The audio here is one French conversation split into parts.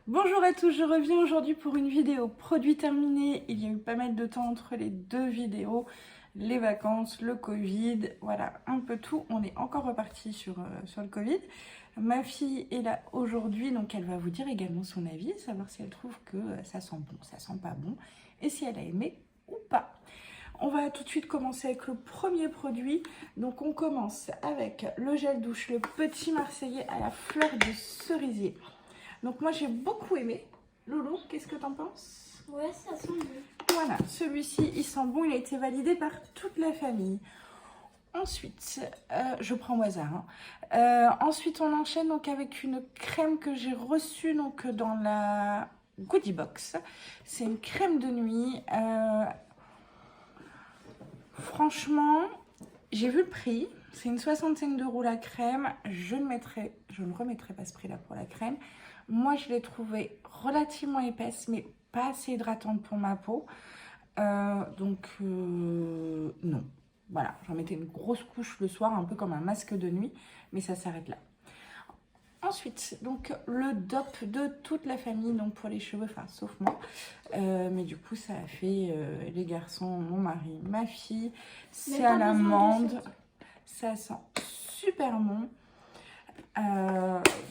Bonjour à tous, je reviens aujourd'hui pour une vidéo produit terminé. Il y a eu pas mal de temps entre les deux vidéos, les vacances, le Covid, voilà, un peu tout. On est encore reparti sur le Covid. Ma fille est là aujourd'hui, donc elle va vous dire également son avis, savoir si elle trouve que ça sent bon, ça sent pas bon, et si elle a aimé ou pas. On va tout de suite commencer avec le premier produit. Donc on commence avec le gel douche, le petit Marseillais à la fleur de cerisier. Donc moi j'ai beaucoup aimé. Loulou, qu'est-ce que t'en penses? Ouais, ça sent bon. Voilà, celui-ci il sent bon, il a été validé par toute la famille. Ensuite, je prends au hasard. Ensuite on enchaîne donc avec une crème que j'ai reçue donc dans la goodie box. C'est une crème de nuit. Franchement, j'ai vu le prix. C'est une 65 € la crème. Je ne remettrai pas ce prix-là pour la crème. Moi, je l'ai trouvée relativement épaisse, mais pas assez hydratante pour ma peau. Non. Voilà, j'en mettais une grosse couche le soir, un peu comme un masque de nuit, mais ça s'arrête là. Ensuite, donc le DOP de toute la famille, donc pour les cheveux, enfin sauf moi. Mais du coup, ça a fait les garçons, mon mari, ma fille. C'est à l'amande. Ça sent super bon.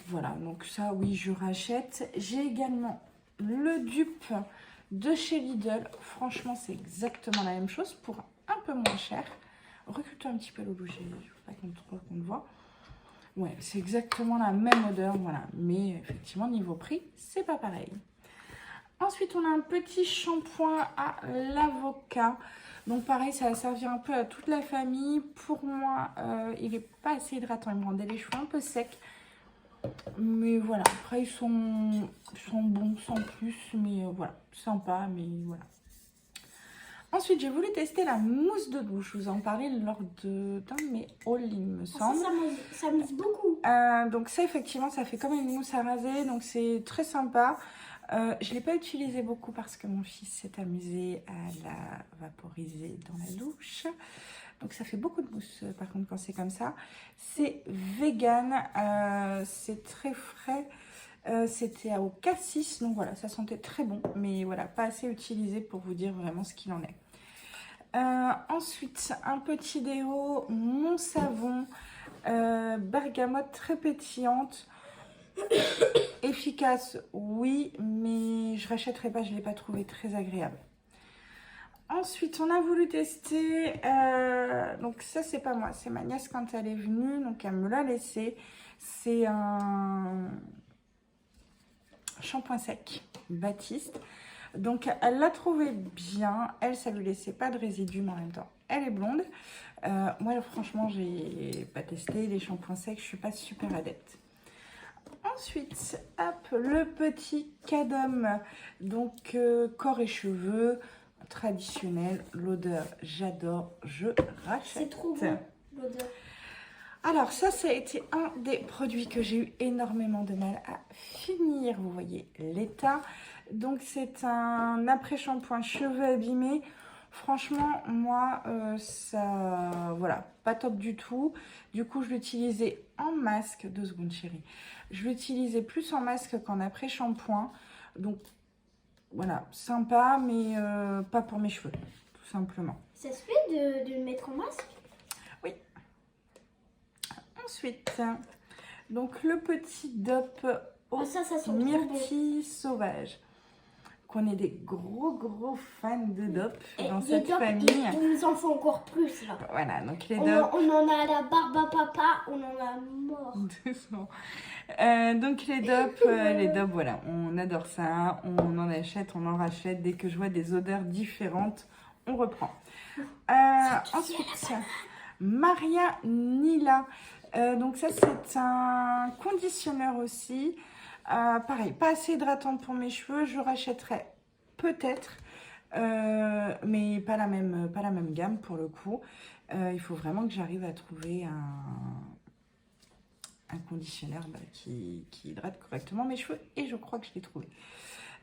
Voilà, donc ça, oui, je rachète. J'ai également le dupe de chez Lidl. Franchement, c'est exactement la même chose pour un peu moins cher. Recule-toi un petit peu, Loulou, je ne veux pas qu'on te voit. Ouais, c'est exactement la même odeur, voilà. Mais effectivement, niveau prix, c'est pas pareil. Ensuite, on a un petit shampoing à l'avocat. Donc pareil, ça va servir un peu à toute la famille. Pour moi, il n'est pas assez hydratant. Il me rendait les cheveux un peu secs. Mais voilà, après ils sont bons sans plus. Mais voilà, sympa, mais voilà. Ensuite, j'ai voulu tester la mousse de douche. Je vous en parlais lors d'un de mes hauls, il me semble. Ça mousse beaucoup. Donc ça, effectivement, ça fait comme une mousse à raser. Donc c'est très sympa. Je ne l'ai pas utilisé beaucoup parce que mon fils s'est amusé à la vaporiser dans la douche. Donc ça fait beaucoup de mousse par contre quand c'est comme ça. C'est vegan, c'est très frais. C'était au cassis, donc voilà, ça sentait très bon. Mais voilà, pas assez utilisé pour vous dire vraiment ce qu'il en est. Ensuite, un petit déo, mon savon, bergamote très pétillante. Efficace, oui, mais je rachèterai pas, je ne l'ai pas trouvé très agréable. Ensuite, on a voulu tester, donc ça c'est pas moi, c'est ma nièce quand elle est venue, donc elle me l'a laissé. C'est un shampoing sec, Baptiste. Donc elle l'a trouvé bien, elle ça lui laissait pas de résidus, mais en même temps elle est blonde. Moi franchement j'ai pas testé les shampoings secs, je suis pas super adepte. Ensuite, hop, le petit Cadom, donc corps et cheveux, traditionnel, l'odeur, j'adore, je rachète. C'est trop bon, l'odeur. Alors ça a été un des produits que j'ai eu énormément de mal à finir, vous voyez l'état. Donc c'est un après-shampoing cheveux abîmés. Franchement, moi, ça, voilà, pas top du tout. Du coup, je l'utilisais en masque. 2 secondes, chérie. Je l'utilisais plus en masque qu'en après-shampoing. Donc, voilà, sympa, mais pas pour mes cheveux, tout simplement. Ça se fait de le mettre en masque? Oui. Ensuite, donc le petit DOP au ça sent myrtille sauvage. Qu'on est des gros fans de DOP dans cette famille. Il nous en faut encore plus là. Voilà, donc les DOP. On en a à la barbe à papa, on en a mort. Donc les DOP, voilà, on adore ça. On en achète, on en rachète. Dès que je vois des odeurs différentes, on reprend. Ensuite, Maria Nila. Donc ça, c'est un conditionneur aussi. Pareil, pas assez hydratante pour mes cheveux, je rachèterai peut-être, mais pas la même gamme pour le coup. Il faut vraiment que j'arrive à trouver un conditionneur qui hydrate correctement mes cheveux et je crois que je l'ai trouvé.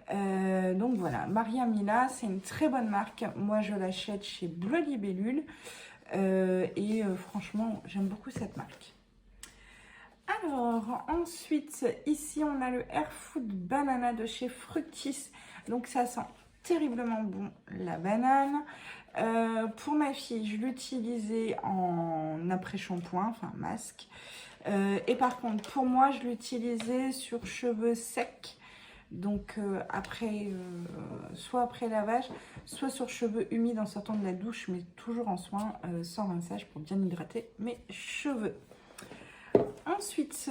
Donc voilà, Maria Mila, c'est une très bonne marque. Moi, je l'achète chez Bleu Libellule et franchement, j'aime beaucoup cette marque. Alors, ensuite, ici, on a le Air Food Banana de chez Fructis. Donc, ça sent terriblement bon, la banane. Pour ma fille, je l'utilisais en après-shampoing, enfin masque. Et par contre, pour moi, je l'utilisais sur cheveux secs. Donc, soit après lavage, soit sur cheveux humides en sortant de la douche, mais toujours en soin, sans rinçage pour bien hydrater mes cheveux. Ensuite,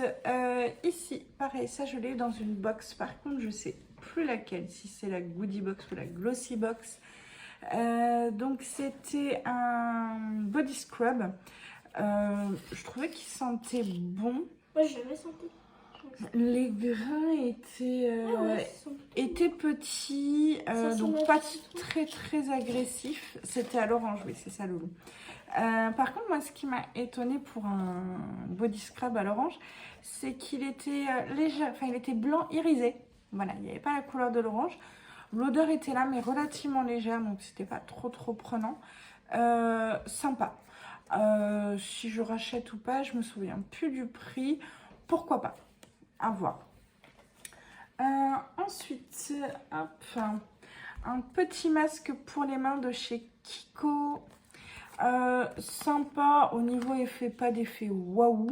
ici, pareil, ça je l'ai eu dans une box. Par contre, je sais plus laquelle, si c'est la Goodie Box ou la Glossy Box. Donc, c'était un body scrub. Je trouvais qu'il sentait bon. Moi, je l'avais senti. Les grains étaient petits, donc pas très très agressifs. C'était à l'orange, oui, c'est ça, Loulou. Par contre, moi, ce qui m'a étonnée pour un body scrub à l'orange, c'est qu'il était léger, enfin, il était blanc irisé. Voilà, il n'y avait pas la couleur de l'orange. L'odeur était là, mais relativement légère, donc c'était pas trop prenant. Sympa. Si je rachète ou pas, je me souviens plus du prix. Pourquoi pas? À voir. Ensuite, hop, un petit masque pour les mains de chez Kiko. Sympa au niveau effet, pas d'effet waouh.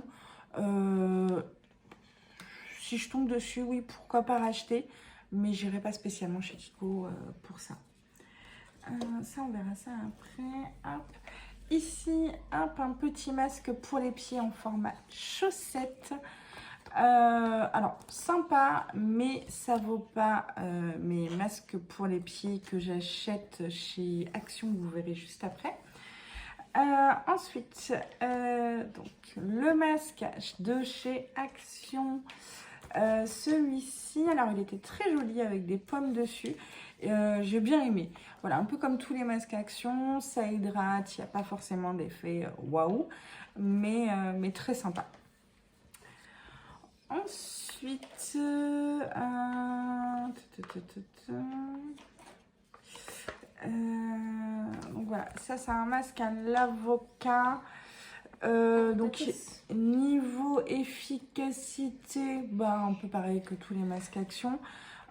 Si je tombe dessus, oui, pourquoi pas racheter. Mais j'irai pas spécialement chez Kiko pour ça. Ça, on verra ça après. Hop. Ici, hop, un petit masque pour les pieds en format chaussette. Alors, sympa, mais ça vaut pas mes masques pour les pieds que j'achète chez Action, vous verrez juste après. Ensuite, donc, le masque de chez Action, celui-ci, alors il était très joli avec des pommes dessus. J'ai bien aimé. Voilà, un peu comme tous les masques Action, ça hydrate, il n'y a pas forcément d'effet waouh, mais très sympa. Ensuite, donc voilà, ça c'est un masque à l'avocat. Donc niveau efficacité, bah, un peu pareil que tous les masques Action.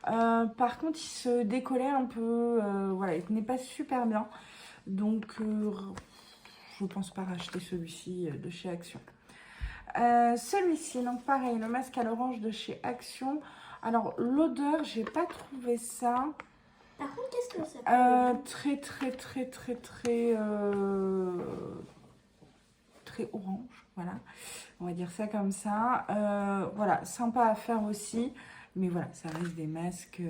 Par contre, il se décollait un peu, voilà, il tenait pas super bien. Donc, je pense pas racheter celui-ci de chez Action. Celui-ci, donc pareil, le masque à l'orange de chez Action. Alors, l'odeur, j'ai pas trouvé ça. Par contre, qu'est-ce que ça fait très orange, voilà. On va dire ça comme ça. Voilà, sympa à faire aussi. Mais voilà, ça reste des masques.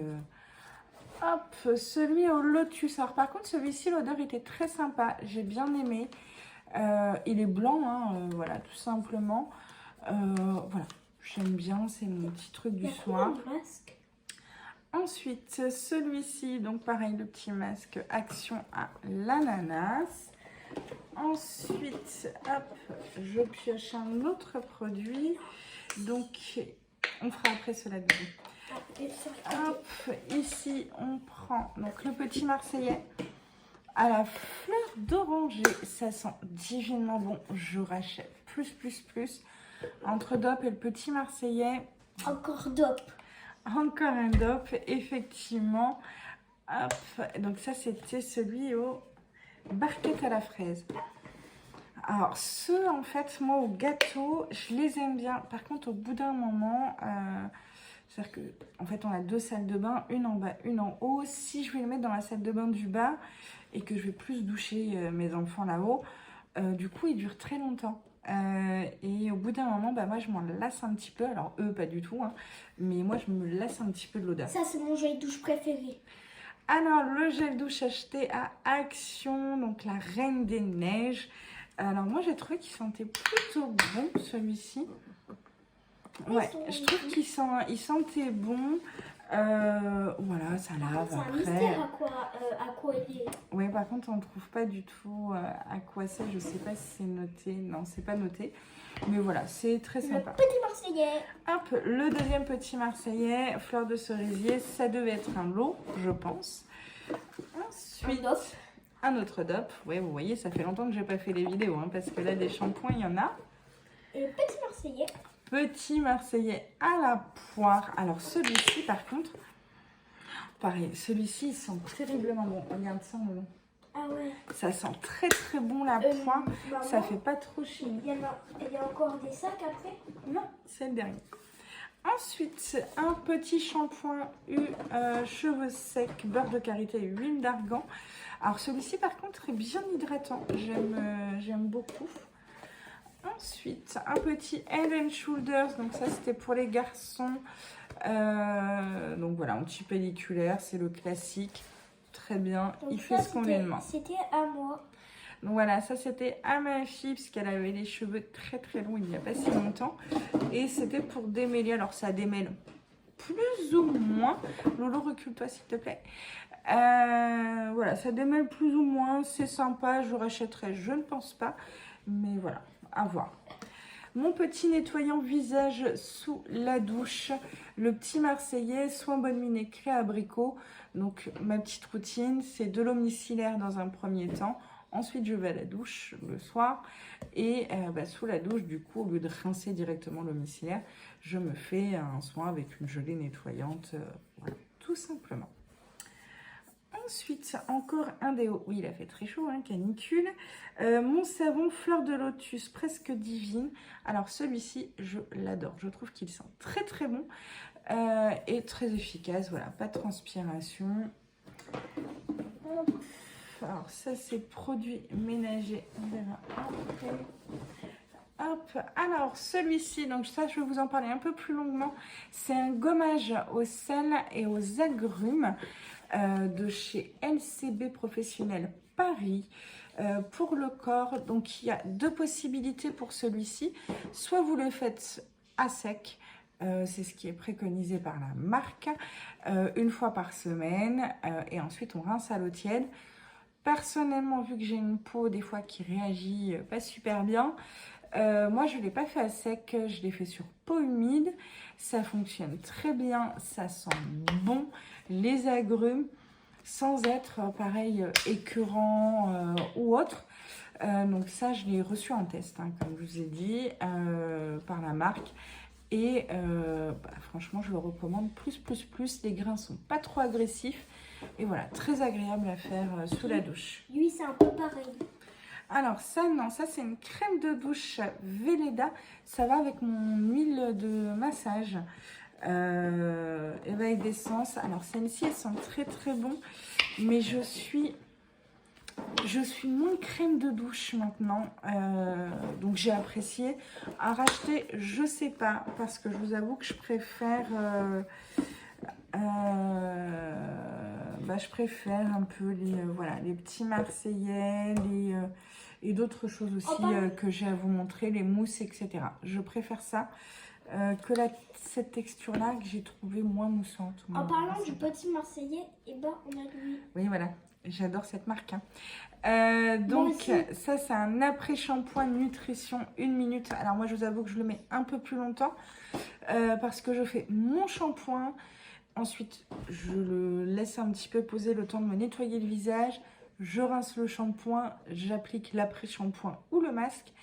Hop, celui au lotus. Alors, par contre, celui-ci, l'odeur était très sympa. J'ai bien aimé. Il est blanc, hein, voilà, tout simplement. Voilà, j'aime bien, c'est mon petit truc du soir. Ensuite, celui-ci, donc pareil, le petit masque Action à l'ananas. Ensuite, hop, je pioche un autre produit. Donc, on fera après cela dedans. Hop, ici, on prend donc le petit Marseillais à la fleur d'oranger. Ça sent divinement bon. Je rachète plus. Entre DOP et le petit Marseillais. Encore DOP. Encore un DOP, effectivement. Hop, donc ça, c'était celui au barquette à la fraise. Alors, ceux, en fait, moi, au gâteau, je les aime bien. Par contre, au bout d'un moment, c'est-à-dire que, en fait, on a deux salles de bain, une en bas, une en haut. Si je vais les mettre dans la salle de bain du bas et que je vais plus doucher mes enfants là-haut, du coup, ils durent très longtemps. Et au bout d'un moment, bah, moi, je m'en lasse un petit peu. Alors, eux, pas du tout, hein, mais moi, je me lasse un petit peu de l'odeur. Ça, c'est mon gel douche préféré. Alors, le gel douche acheté à Action, donc la Reine des Neiges. Alors, moi, j'ai trouvé qu'il sentait plutôt bon, celui-ci. Ouais, je trouve qu'il sentait bon. Voilà, ça lave C'est un après. mystère à quoi il est. Oui, par contre, on ne trouve pas du tout à quoi c'est. Je ne sais pas si c'est noté. Non, c'est pas noté. Mais voilà, c'est très sympa. Le petit Marseillais. Hop, le deuxième petit Marseillais, fleur de cerisier. Ça devait être un lot, je pense. Ensuite, un autre DOP. Oui, vous voyez, ça fait longtemps que je n'ai pas fait les vidéos. Hein, parce que là, des shampoings, il y en a. Le petit Marseillais. petit Marseillais à la poire. Alors celui-ci par contre, pareil, celui-ci il sent terriblement bon. Regarde ça, maman. Ah ouais. Ça sent très très bon la poire. Maman, Ça fait pas trop chimique. il y a encore des sacs après? Non, c'est le dernier. Ensuite, un petit shampoing cheveux secs, beurre de karité et huile d'argan. Alors celui-ci par contre est bien hydratant. J'aime beaucoup. Ensuite, un petit Head and Shoulders. Donc ça c'était pour les garçons. Donc voilà, un petit pelliculaire, c'est le classique. Très bien, Donc il fait ce qu'on lui demande. C'était à moi. Donc voilà, ça c'était à ma fille, puisqu'elle avait les cheveux très très longs il n'y a pas si longtemps. Et c'était pour démêler, alors ça démêle plus ou moins. Lolo, recule-toi s'il te plaît. Voilà, ça démêle plus ou moins, c'est sympa, je rachèterai, je ne pense pas. Mais voilà, à voir. Mon petit nettoyant visage sous la douche, le petit Marseillais, soin bonne mine et crème abricot. Donc ma petite routine, c'est de l'eau micellaire dans un premier temps. Ensuite, je vais à la douche le soir et sous la douche, du coup, au lieu de rincer directement l'eau micellaire, je me fais un soin avec une gelée nettoyante, voilà, tout simplement. Ensuite, encore un déo. Oui, il a fait très chaud, hein, canicule. Mon savon fleur de lotus, presque divine. Alors celui-ci, je l'adore. Je trouve qu'il sent très très bon et très efficace. Voilà, pas de transpiration. Hop. Alors ça c'est produits ménagers, on verra après. Hop, alors celui-ci, donc ça je vais vous en parler un peu plus longuement, c'est un gommage au sel et aux agrumes de chez LCB Professionnel Paris pour le corps. Donc il y a deux possibilités pour celui-ci, soit vous le faites à sec, c'est ce qui est préconisé par la marque, une fois par semaine et ensuite on rince à l'eau tiède. Personnellement, vu que j'ai une peau des fois qui réagit pas super bien, moi je ne l'ai pas fait à sec, je l'ai fait sur peau humide. Ça fonctionne très bien, ça sent bon les agrumes sans être pareil écœurant ou autre. Donc ça je l'ai reçu en test, hein, comme je vous ai dit, par la marque. Et franchement je le recommande plus. Les grains sont pas trop agressifs. Et voilà, très agréable à faire sous la douche. Lui, c'est un peu pareil. Alors ça, non, ça c'est une crème de douche Velleda. Ça va avec mon huile de massage. Éveil d'essence. Alors celles-ci, elles sont très très bon. Mais je suis moins crème de douche maintenant. Donc j'ai apprécié. À racheter, je sais pas. Parce que je vous avoue que je préfère... je préfère un peu les petits Marseillais et d'autres choses aussi que j'ai à vous montrer, les mousses, etc. Je préfère ça que cette texture-là que j'ai trouvée moins moussante. En parlant du petit Marseillais, on a lui. Oui, voilà. J'adore cette marque. Hein. Donc, ça, c'est un après-shampoing nutrition 1 minute. Alors, moi, je vous avoue que je le mets un peu plus longtemps parce que je fais mon shampoing. Ensuite, je le laisse un petit peu poser le temps de me nettoyer le visage. Je rince le shampoing, j'applique l'après-shampoing ou le masque.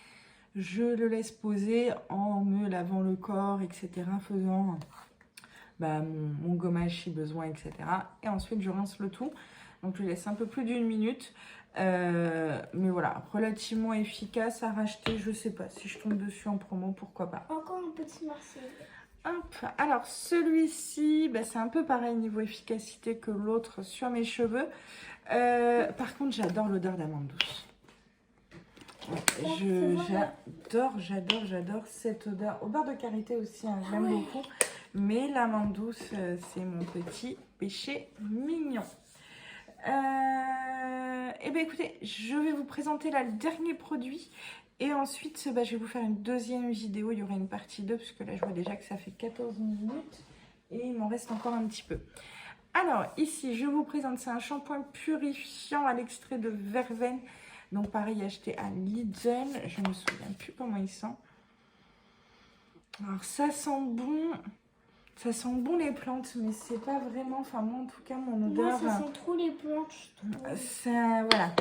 Je le laisse poser en me lavant le corps, etc. Faisant mon gommage si besoin, etc. Et ensuite, je rince le tout. Donc, je laisse un peu plus d'1 minute. Mais voilà, relativement efficace à racheter. Je sais pas, si je tombe dessus en promo, pourquoi pas. Encore un petit Marseillais. Hop. Alors celui-ci, c'est un peu pareil niveau efficacité que l'autre sur mes cheveux. Par contre, j'adore l'odeur d'amande douce. J'adore cette odeur. Au beurre de karité aussi, hein, j'aime beaucoup. Mais l'amande douce, c'est mon petit péché mignon. Et bien écoutez, je vais vous présenter là le dernier produit. Et ensuite, je vais vous faire une deuxième vidéo. Il y aura une partie 2, parce que là, je vois déjà que ça fait 14 minutes. Et il m'en reste encore un petit peu. Alors, ici, je vous présente, c'est un shampoing purifiant à l'extrait de verveine. Donc, pareil, acheté à Lidl. Je ne me souviens plus comment il sent. Alors, ça sent bon. Ça sent bon les plantes, mais c'est pas vraiment... Enfin, moi, en tout cas, mon odeur... Moi, ça sent trop les plantes, je trouve. Ça, voilà.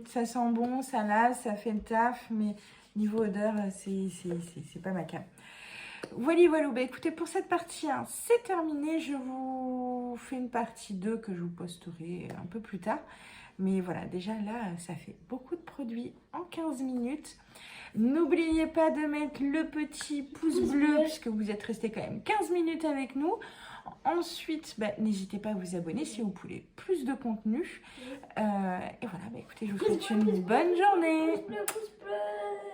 Ça sent bon, ça lave, ça fait le taf, mais niveau odeur, c'est pas ma cam. Voilà, voilà. Bah, écoutez, pour cette partie 1, c'est terminé. Je vous fais une partie 2 que je vous posterai un peu plus tard. Mais voilà, déjà là, ça fait beaucoup de produits en 15 minutes. N'oubliez pas de mettre le petit pouce bleu puisque vous êtes resté quand même 15 minutes avec nous. Ensuite, bah, n'hésitez pas à vous abonner si vous voulez plus de contenu. Et voilà, bah, écoutez, je vous souhaite une bonne journée. Pouce bleu, pouce bleu.